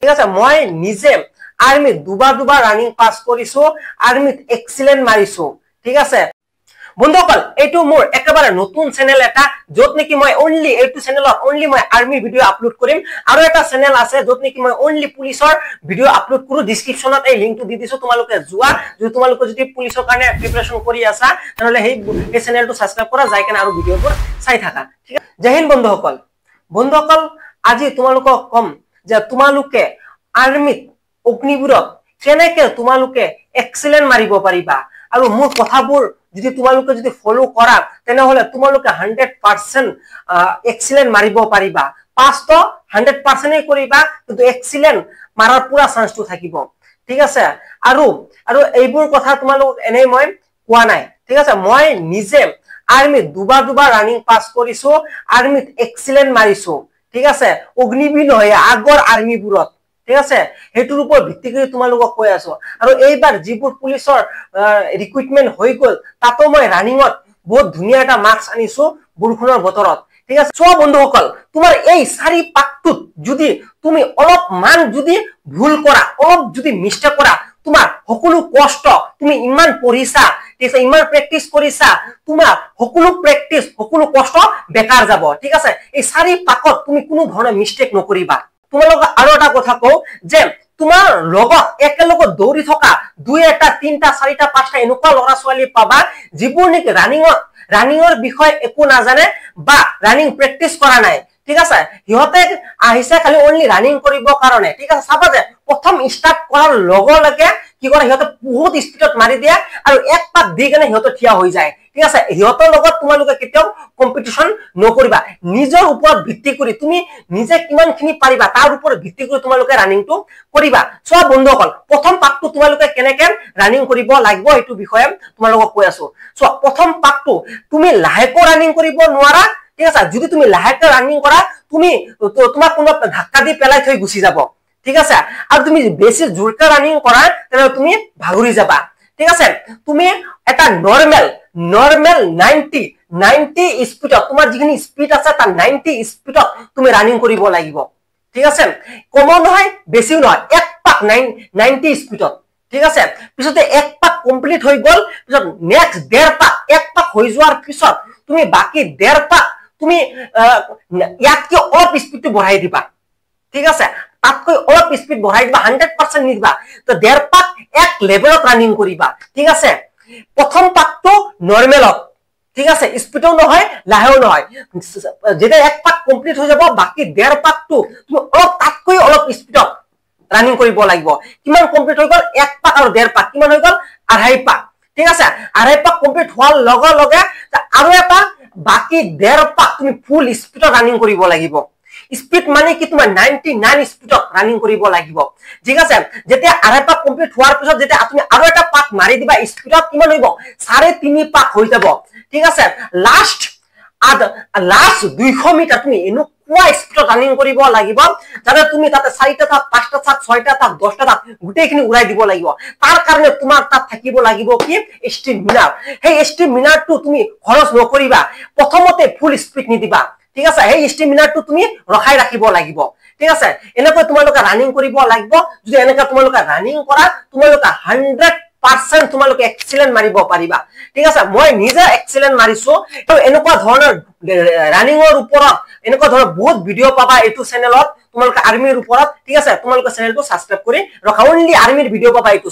ঠিক আছে মই নিজে আৰ্মিত দুবাৰ ৰানিং পাস কৰিছো আৰ্মিত এক্সিলেন্ট মাৰিছো ঠিক আছে বন্ধুসকল এইটো মোৰ একেবাৰে নতুন চেনেল এটা যত নেকি মই অনলি এইটো চেনেলত অনলি মই আৰ্মি ভিডিও আপলোড কৰিম আৰু এটা চেনেল আছে যত নেকি মই অনলি পুলিচৰ ভিডিও আপলোড কৰো ডেসক্ৰিপচনত এই লিংকটো দি দিছো তোমালোকে যোৱা যদি তোমালোকে যদি পুলিচৰ কাৰণে প্ৰিপাৰেচন কৰি আছা তেনলে এই চেনেলটো সাবস্ক্ৰাইব কৰা যাই কেনে আৰু ভিডিওবোৰ চাই থাকা ঠিক আছে জয় হিন্দ বন্ধুসকল আজি তোমালোকক কম যে তোমালোকে আৰ্মিত অগ্নিবিৰত কেনেকে তোমালোকে এক্সিলেন্ট মাৰিব পাৰিবা আৰু মোৰ কথাবোৰ যদি তোমালোকে যদি ফলো কৰা তেনে হলে তোমালোকে 100% এক্সিলেন্ট মাৰিব পাৰিবা পাস তো 100% এ কৰিবা কিন্তু এক্সিলেন্ট মাৰাৰ পুৰা চান্সটো থাকিব ঠিক আছে আৰু এইবোৰ কথা তোমালোক এনেই মই কোৱা নাই ঠিক আছে মই নিজে আৰ্মিত দুবাৰ ৰানিং পাস কৰিছো আৰ্মিত এক্সিলেন্ট মাৰিছো ঠিক আছে অগ্নিবীৰ নহয় আগৰ আৰ্মিবোৰত ঠিক আছে হেতুৰ ওপৰত ভিত্তি কৰি তোমালোকক কৈ আছো আৰু এইবাৰ যিবোৰ পুলিচৰ ৰিক্ৰুটমেন্ট হৈ গল তাতো মই ৰানিংত বহুত ধুনিয়া এটা মাৰ্কস আনিছো বৰখুনৰ বতৰত ঠিক আছে সব বন্ধুসকল তোমাৰ এই চাৰি পাকটোত যদি তুমি অলপ মান যদি ভুল কৰা অলপ যদি মিস্টেক কৰা তোমাৰ সকলো কষ্ট তুমি ইমান পঢ়িছা ঠিক আছে ইমান প্ৰেক্টিস কৰিছা তোমাৰ সকলো প্ৰেক্টিস সকলো কষ্ট বেকাৰ যাব ঠিক আছে এই চাৰি পাকত তুমি কোনো ধৰণৰ মিস্টেক নকৰিবা তোমালোক আৰু এটা কথা কও যে তোমাৰ লগত একেলগে দৌৰি থকা 2 এটা 3টা 4টা 5টা এনেকুৱা লৰা ছোৱালী পাবা যিবোৰ নেকি ৰানিংৰ বিষয় একো নাজানে বা ৰানিং প্ৰেক্টিস কৰা নাই ঠিক আছে হিহতে আহিছে খালি অনলি ৰানিং কৰিব কাৰণে ঠিক আছে চাবা যে প্ৰথম স্টাৰ্ট কৰাৰ লগে কি কৰে হিহতে বহুত স্পিডত মাৰি দিয়ে আৰু এক পাক দি কেনে হিহতে থিয়া হৈ যায় ঠিক আছে হিহতৰ লগত তোমালোকে কেতিয়াও কম্পিটিশন নকৰিবা নিজৰ ওপৰত ভিত্তি কৰি তুমি নিজে কিমানখিনি পাৰিবা তাৰ ওপৰত ভিত্তি কৰি তোমালোকে ৰানিংটো কৰিবা সব বন্ধুসকল প্ৰথম পাকটো তোমালোকে কেনেকে ৰানিং কৰিব লাগিব এইটো বিষয়ে তোমালোকক কৈ আছো সো প্ৰথম পাকটো তুমি লাহেকৈ ৰানিং কৰিব নোৱাৰা ঠিক আছে যদি তুমি লাহেকৈ ৰানিং কৰা তুমি তোমাক কোনো ধাক্কা দি পেলাই থৈ গুছি যাব ঠিক আছে আৰু তুমি বেছি জোৰকৈ ৰানিং কৰা তেনে তুমি ভাগৰি যাবা ঠিক আছে তুমি এটা নৰমাল 90 স্পিডত তোমাৰ যিখিনি স্পিড আছে তা 90 স্পিডত তুমি ৰানিং কৰিব লাগিব ঠিক আছে কম নহয় বেছিও নহয় এক পাক 90 স্পিডত ঠিক আছে পিছতে এক পাক কমপ্লিট হৈ গল পিছত নেক্সট 1.5 পাক এক পাক হৈ যোৱাৰ পিছত তুমি বাকি 1.5 পাক তুমি ইয়াতকে অলপ স্পিডটো বঢ়াই দিবা ঠিক আছে তাতকৈ অলপ স্পিড বঢ়াই দিবা 100% নিদিবা তো 1.5 পাক এক লেভেলত ৰানিং কৰিবা ঠিক আছে প্ৰথম পাকটো নরমালত ঠিক আছে স্পিডও নহয় লাহেও নহয় যেটা এক পাক কমপ্লিট হৈ যাব বাকি 1.5 পাকটো তুমি তাতকৈ অলপ স্পিডত ৰানিং কৰিব লাগিব কিমান কমপ্লিট হৈ গল এক পাক আৰু 1.5 পাক কিমান হৈ গল আঢ়াই পাক ঠিক আছে আঢ়াই পাক কমপ্লিট হোৱাৰ লগে আৰু এটা বাকি 1.5 পাক তুমি ফুল স্পিডত ৰানিং কৰিব লাগিব স্পিড মানে কি তোমাৰ 99 স্পিডত ৰানিং কৰিব লাগিব ঠিক আছে যেতিয়া আঢ়াই পাক কমপ্লিট হোৱাৰ পিছত যেতিয়া তুমি আৰু এটা পাক মাৰি দিবা স্পিডত কিমান হইব 3.5 পাক হৈ যাব ঠিক আছে লাস্ট 200 মিটাৰ তুমি এনেকুৱা স্পিডত ৰানিং কৰিব লাগিব যাতে তুমি তাতে 4টা থাক 5টা থাক 6টা থাক 10টা থাক গুটেইখিনি উৰাই দিব লাগিব তাৰ কাৰণে তোমাৰ তাত থাকিব লাগিব কি ষ্টেমিনাৰ সেই ষ্টেমিনাৰটো তুমি খৰচ নকৰিবা প্ৰথমতে ফুল স্পিড নিদিবা ঠিক আছে এই ষ্টেমিনাৰটো তুমি ৰখাই ৰাখিব লাগিব ঠিক আছে এনেকৈ তোমালোকে ৰানিং কৰিব লাগিব যদি এনেকা তোমালোকে ৰানিং কৰা তোমালোকে 100% তোমালোকে এক্সিলেন্ট মাৰিব পাৰিবা ঠিক আছে মই নিজে এক্সিলেন্ট মাৰিছো তো এনেকুৱা ধৰণৰ ৰানিংৰ ওপৰত এনেকুৱা ধৰণৰ বহুত ভিডিও পাবা এইটো চেনেলত তোমালোকে আৰ্মিৰ ওপৰত ঠিক আছে তোমালোকে চেনেলটো সাবস্ক্ৰাইব কৰি ৰখা অনলি আৰ্মিৰ ভিডিও পাবা এইটো